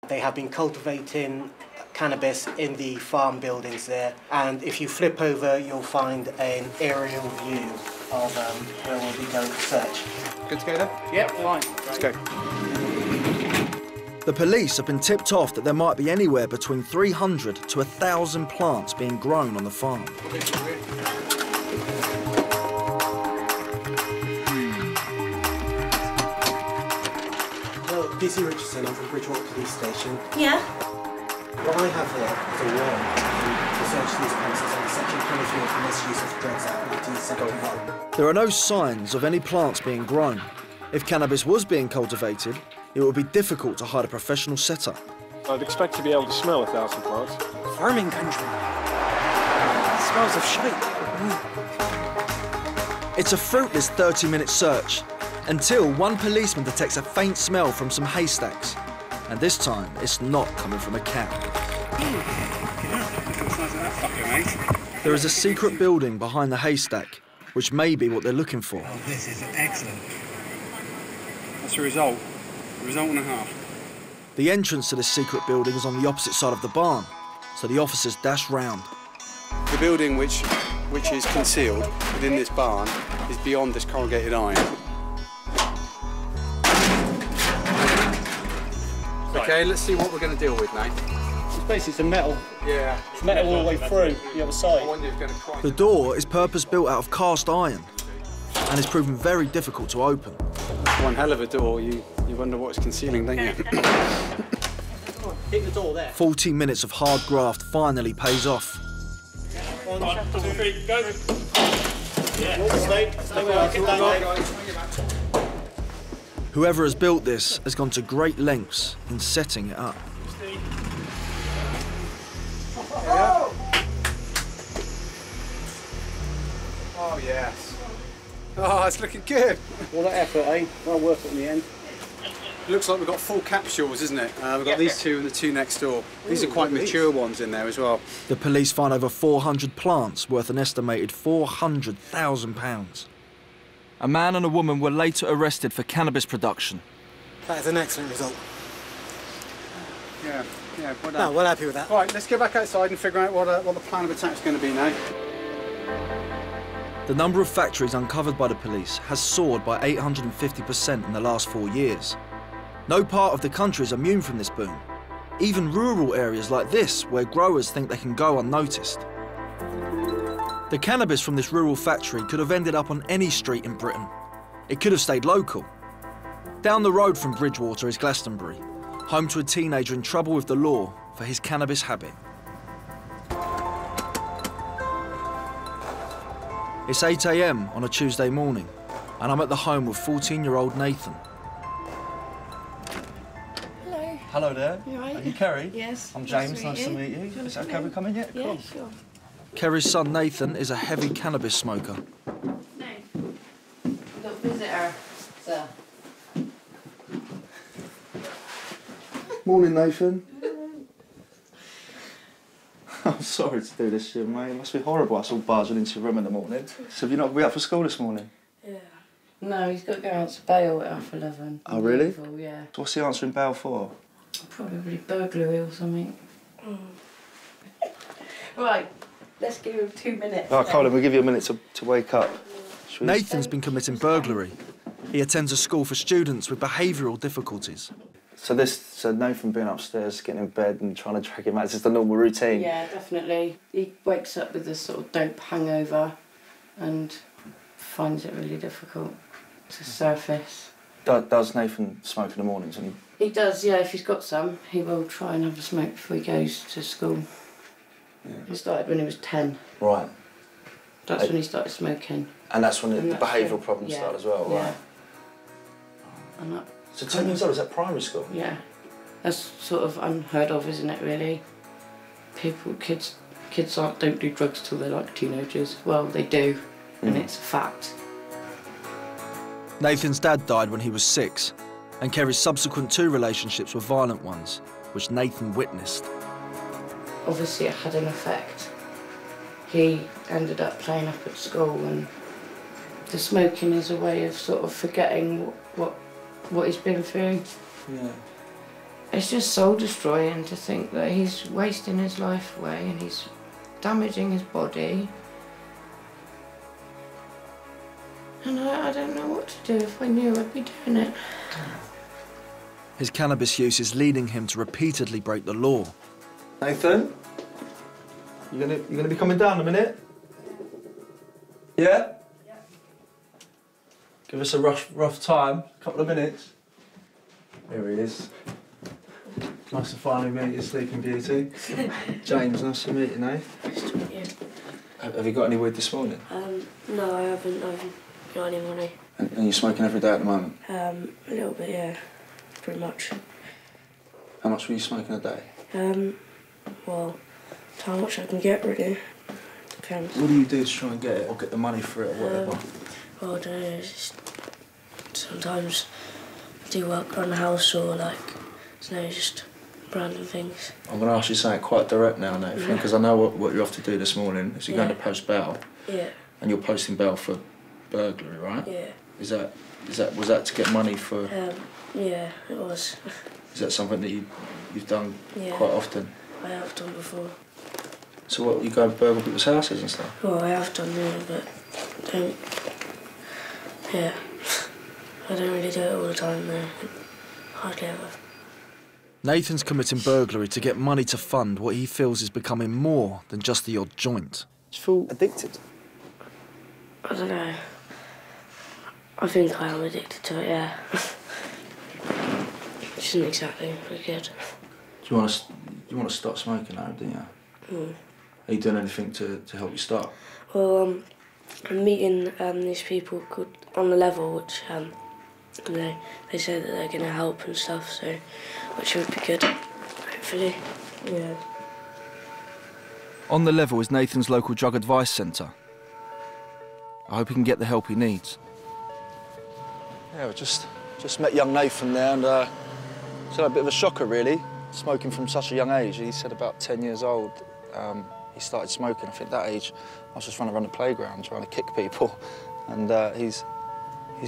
They have been cultivating cannabis in the farm buildings there, and if you flip over you'll find an aerial view of where we'll be going to search. Good to go then? Yep, fine. Let's go. The police have been tipped off that there might be anywhere between 300 to 1,000 plants being grown on the farm. Hello, DC Richardson, I'm from Bridgewater Police Station. Yeah. What I have here is a warrant to search these premises under Section 23 for Misuse of Drugs Act 1971. There are no signs of any plants being grown. If cannabis was being cultivated, it would be difficult to hide a professional setup. I'd expect to be able to smell 1,000 plants. Farming country. It smells of shite. It's a fruitless 30-minute search until one policeman detects a faint smell from some haystacks. And this time, it's not coming from a cab. There is a secret building behind the haystack, which may be what they're looking for. Oh, this is excellent. That's the result. Result and a half. The entrance to this secret building is on the opposite side of the barn, so the officers dash round. The building which is concealed within this barn is beyond this corrugated iron. Okay, let's see what we're going to deal with now. It's basically some metal. Yeah. It's metal all the way through the other side. The door is purpose-built out of cast iron and is proven very difficult to open. One hell of a door, you wonder what's concealing, don't you? Hit the door there. 40 minutes of hard graft finally pays off. 1, 2, 3, go. Yeah, stay where I can down. Whoever has built this has gone to great lengths in setting it up. Oh, yes. Oh, it's looking good. All that effort, eh? Well worth it in the end. It looks like we've got full capsules, isn't it? We've got these two and the two next door. These are quite mature ones in there as well. The police find over 400 plants worth an estimated £400,000. A man and a woman were later arrested for cannabis production. That is an excellent result. Yeah, well done. No, well happy with that. Right, let's go back outside and figure out what the plan of attack's going to be now. The number of factories uncovered by the police has soared by 850% in the last 4 years. No part of the country is immune from this boom. Even rural areas like this, where growers think they can go unnoticed. The cannabis from this rural factory could have ended up on any street in Britain. It could have stayed local. Down the road from Bridgewater is Glastonbury, home to a teenager in trouble with the law for his cannabis habit. It's 8 AM on a Tuesday morning, and I'm at the home of 14-year-old Nathan. Hello. Hello there. You all right? Are you Kerry? Yes. I'm James. Nice to meet you. Is that okay we come in yet? Yeah, Cool. sure. Kerry's son Nathan is a heavy cannabis smoker. No. We've got a visitor, sir. Morning, Nathan. I'm sorry to do this to you, mate. It must be horrible us all barging into your room in the morning. So have you not been up for school this morning? Yeah. No, he's got to go out to bail at 11:30. Oh, really? Yeah. So what's he answering bail for? Probably burglary or something. Right, let's give him 2 minutes. Oh, Colin, we'll give you a minute to wake up. Nathan's been committing burglary. He attends a school for students with behavioural difficulties. So Nathan being upstairs, getting in bed and trying to drag him out, is just the normal routine? Yeah, definitely. He wakes up with this sort of dope hangover and finds it really difficult to surface. Does Nathan smoke in the mornings? He does, yeah. If he's got some, he will try and have a smoke before he goes to school. Yeah. He started when he was 10. Right. That's when he started smoking. And that's when the behavioural problems start as well, right? Yeah. And so 10 years old, is that primary school? Yeah. That's sort of unheard of, isn't it, really? Kids don't do drugs till they're like teenagers. Well, they do, and it's a fact. Nathan's dad died when he was 6, and Kerry's subsequent 2 relationships were violent ones, which Nathan witnessed. Obviously it had an effect. He ended up playing up at school, and the smoking is a way of sort of forgetting what he's been through. Yeah. It's just soul destroying to think that he's wasting his life away and he's damaging his body. And I don't know what to do. If I knew, I'd be doing it. His cannabis use is leading him to repeatedly break the law. Nathan, you gonna be coming down in a minute? Yeah? Yeah. Give us a rough time, a couple of minutes. Here he is. Nice to finally meet you, Sleeping Beauty. James, nice to meet you, Nate. Nice to meet you. Have you got any weed this morning? No, I haven't got any money. And you're smoking every day at the moment? A little bit, yeah. Pretty much. How much were you smoking a day? Well, how much I can get, really. Depends. What do you do to try and get it, or get the money for it, or whatever? Well, I don't know, it's just sometimes I do work around the house, or like, just random things. I'm going to ask you something quite direct now, Nathan, because I know what you're off to do this morning, is you're going to post bail. Yeah. And you're posting bail for burglary, right? Yeah. Was that to get money for? Yeah, it was. Is that something that you've done quite often? I have done before. So what, you go and burgle people's houses and stuff? Well, I have done, yeah, but I don't really do it all the time, though. Hardly ever. Nathan's committing burglary to get money to fund what he feels is becoming more than just the odd joint. Do you feel addicted? I don't know. I think I am addicted to it, yeah. Which isn't exactly very good. Do you want to stop smoking now, don't you? Mm. Are you doing anything to help you start? Well, I'm meeting these people called On The Level, which they say that they're going to help and stuff, so which would be good, hopefully. Yeah. On The Level is Nathan's local drug advice centre. I hope he can get the help he needs. Yeah, we just met young Nathan there, and it's a bit of a shocker, really. Smoking from such a young age. He said about 10 years old, he started smoking. I think at that age, I was just running around the playground trying to kick people, and he's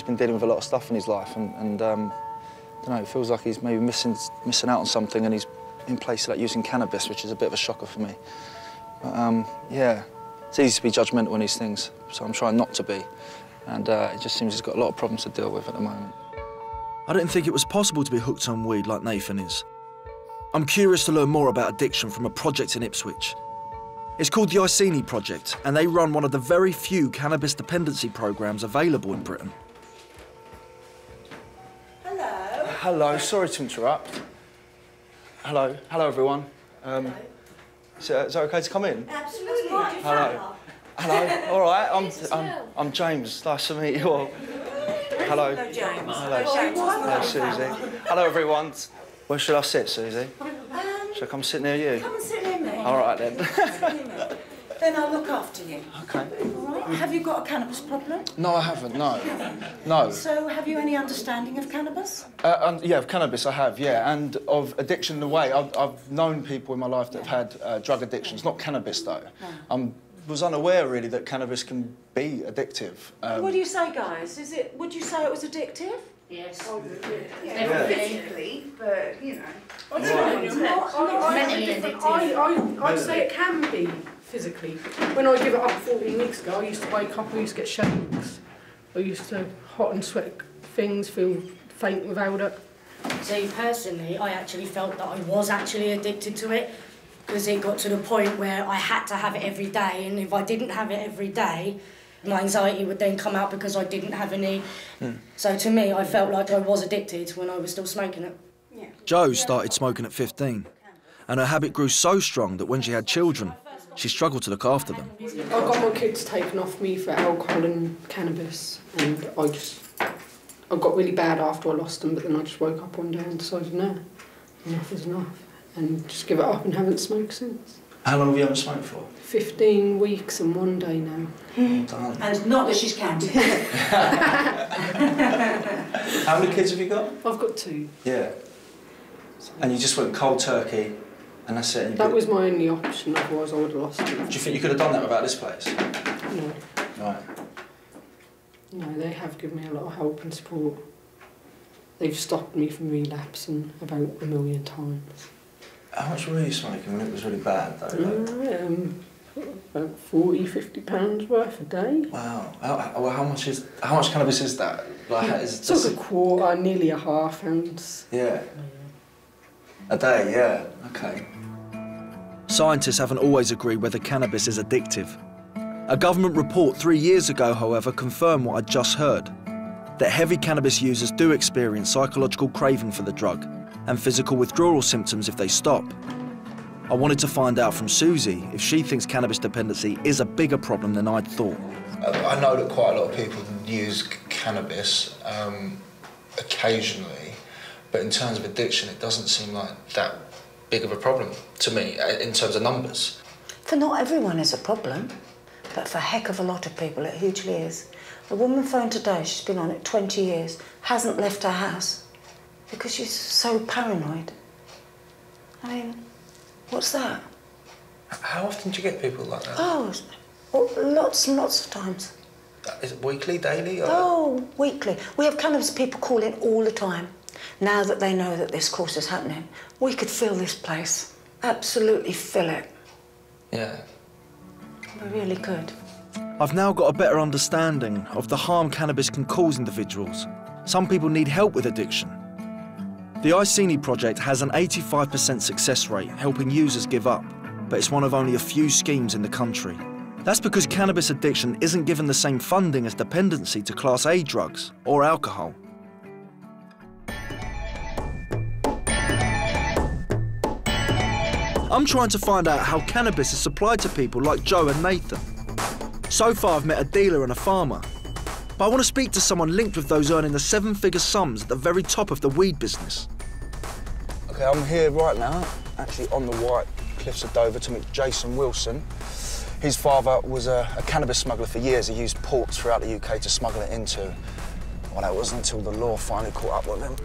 been dealing with a lot of stuff in his life, and I don't know, it feels like he's maybe missing out on something, and he's in places like using cannabis, which is a bit of a shocker for me. But yeah, it's easy to be judgmental on these things, so I'm trying not to be, and it just seems he's got a lot of problems to deal with at the moment. I didn't think it was possible to be hooked on weed like Nathan is. I'm curious to learn more about addiction from a project in Ipswich. It's called the Iceni Project, and they run one of the very few cannabis dependency programmes available in Britain. Hello. Hello, sorry to interrupt. Hello everyone. Is it okay to come in? Absolutely. Hello. Hello. All right. I'm James. Nice to meet you all. Hello. Hello, James. Hello. Hello, Susie. Hello, everyone. Where should I sit, Susie? Should I come sit near you? Come and sit near me. All right then. Then I'll look after you. Okay. All right. Have you got a cannabis problem? No, I haven't. No. No. So, have you any understanding of cannabis? Yeah, of cannabis I have, yeah, and of addiction in a way. I've known people in my life that have had drug addictions, not cannabis though. No. Was unaware really that cannabis can be addictive. What do you say, guys? Would you say it was addictive? Yes. Oh, yeah. Physically, but you know. I'd say it can be physically. When I give it up 14 weeks ago, I used to wake up, I used to get shakes. I used to hot and sweat things, feel faint without it. So personally, I actually felt that I was actually addicted to it, because it got to the point where I had to have it every day, and if I didn't have it every day, my anxiety would then come out because I didn't have any. So to me, I felt like I was addicted when I was still smoking it. Yeah. Jo started smoking at 15, and her habit grew so strong that when she had children, she struggled to look after them. I got my kids taken off me for alcohol and cannabis, and I got really bad after I lost them, but then I just woke up one day and decided, no, enough is enough, and just give it up and haven't smoked since. How long have you haven't smoked for? 15 weeks and 1 day now. Well done. And not that she's counting. How many kids have you got? I've got 2. Yeah. And you just went cold turkey, and that's it? That was my only option, otherwise I would have lost them. Do you think you could have done that without this place? No. Right. No, they have given me a lot of help and support. they've stopped me from relapsing about 1 million times. How much were you smoking when it was really bad, though? About 40, 50 pounds worth a day. Wow. How much cannabis is that? Like, it's like a quarter, nearly a half ounce. Yeah. A day, yeah. Okay. Scientists haven't always agreed whether cannabis is addictive. A government report 3 years ago, however, confirmed what I'd just heard, that heavy cannabis users do experience psychological craving for the drug and physical withdrawal symptoms if they stop. I wanted to find out from Susie if she thinks cannabis dependency is a bigger problem than I'd thought. I know that quite a lot of people use cannabis occasionally, but in terms of addiction, it doesn't seem like that big of a problem to me, in terms of numbers. For not everyone is a problem, but for a heck of a lot of people it hugely is. The woman phoned today, she's been on it 20 years, hasn't left her house because she's so paranoid. I mean, what's that? How often do you get people like that? Oh, lots and lots of times. Is it weekly, daily? Or? Oh, weekly. We have cannabis people call in all the time. Now that they know that this course is happening, we could fill this place. Absolutely fill it. Yeah. We really could. I've now got a better understanding of the harm cannabis can cause individuals. Some people need help with addiction. The Iceni project has an 85% success rate, helping users give up, but it's one of only a few schemes in the country. That's because cannabis addiction isn't given the same funding as dependency to Class A drugs or alcohol. I'm trying to find out how cannabis is supplied to people like Joe and Nathan. So far, I've met a dealer and a farmer, but I want to speak to someone linked with those earning the 7-figure sums at the very top of the weed business. Okay, I'm here right now, actually on the White Cliffs of Dover, to meet Jason Wilson. His father was a cannabis smuggler for years. He used ports throughout the UK to smuggle it into. Well, it wasn't until the law finally caught up with him.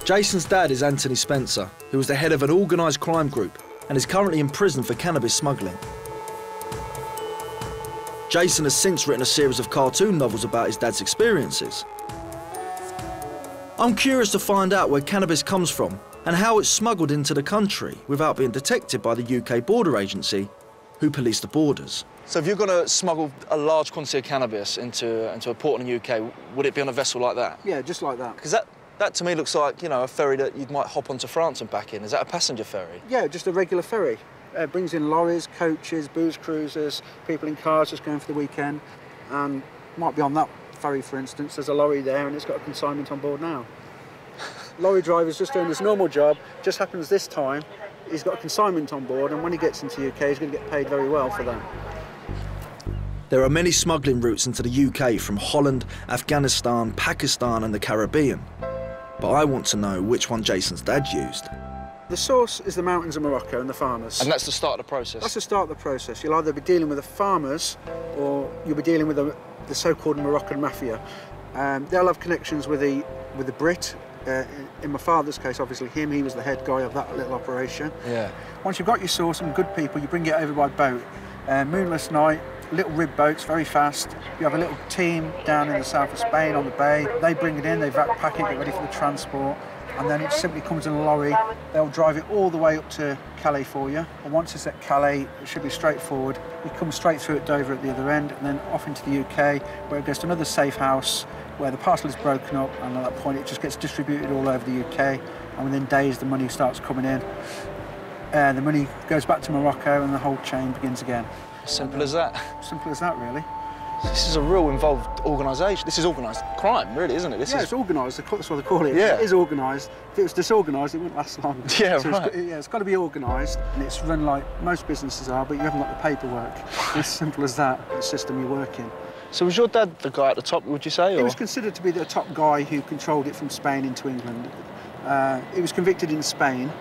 Jason's dad is Anthony Spencer, who was the head of an organised crime group and is currently in prison for cannabis smuggling. Jason has since written a series of cartoon novels about his dad's experiences. I'm curious to find out where cannabis comes from and how it's smuggled into the country without being detected by the UK Border Agency, who police the borders. So if you're going to smuggle a large quantity of cannabis into a port in the UK, would it be on a vessel like that? Yeah, just like that. Because that to me looks like, you know, a ferry that you might hop onto France and back in. Is that a passenger ferry? Yeah, just a regular ferry. It brings in lorries, coaches, booze cruisers, people in cars just going for the weekend. And might be on that ferry, for instance, there's a lorry there and it's got a consignment on board now. Lorry driver's just doing his normal job, just happens this time, he's got a consignment on board, and when he gets into the UK, he's going to get paid very well for that. There are many smuggling routes into the UK from Holland, Afghanistan, Pakistan and the Caribbean. But I want to know which one Jason's dad used. The source is the mountains of Morocco and the farmers. And that's the start of the process? That's the start of the process. You'll either be dealing with the farmers or you'll be dealing with the so-called Moroccan mafia. They'll have connections with the Brit. In my father's case, obviously he was the head guy of that little operation. Yeah. Once you've got your source and good people, you bring it over by boat. Moonless night, little rib boats, very fast. You have a little team down in the south of Spain on the bay. They bring it in, they pack it, get ready for the transport, and then it simply comes in a lorry. They'll drive it all the way up to Calais for you. And once it's at Calais, it should be straightforward. You come straight through at Dover at the other end, and then off into the UK, where it goes to another safe house, where the parcel is broken up, and at that point it just gets distributed all over the UK, and within days the money starts coming in. The money goes back to Morocco and the whole chain begins again. Simple as that? Simple as that, really. This is a real involved organisation. This is organised crime, really, isn't it? It's organised, that's what they call it. Yeah. It is organised. If it was disorganised, it wouldn't last long. Yeah, so right. It's got to be organised, and it's run like most businesses are, but you haven't got the paperwork. It's as simple as that, the system you work in. So was your dad the guy at the top, would you say? He was considered to be the top guy who controlled it from Spain into England. He was convicted in Spain.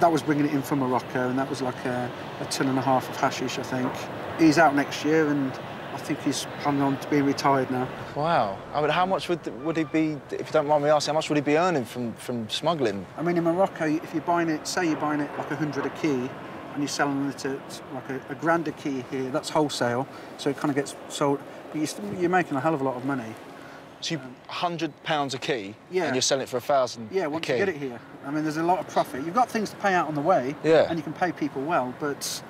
That was bringing it in from Morocco, and that was like a 1.5 tons of hashish, I think. He's out next year, and I think he's planning on to being retired now. Wow. I mean, how much would he be, if you don't mind me asking, how much would he be earning from smuggling? I mean, in Morocco, if you're buying it, say you're buying it like 100 a key, and you're selling it at like a grand a key here, that's wholesale, so it kind of gets sold. But you're making a hell of a lot of money. So £100 a key, Yeah. and you're selling it for £1,000 Yeah, a once key? you get it here. I mean, there's a lot of profit. You've got things to pay out on the way, Yeah. and you can pay people well, but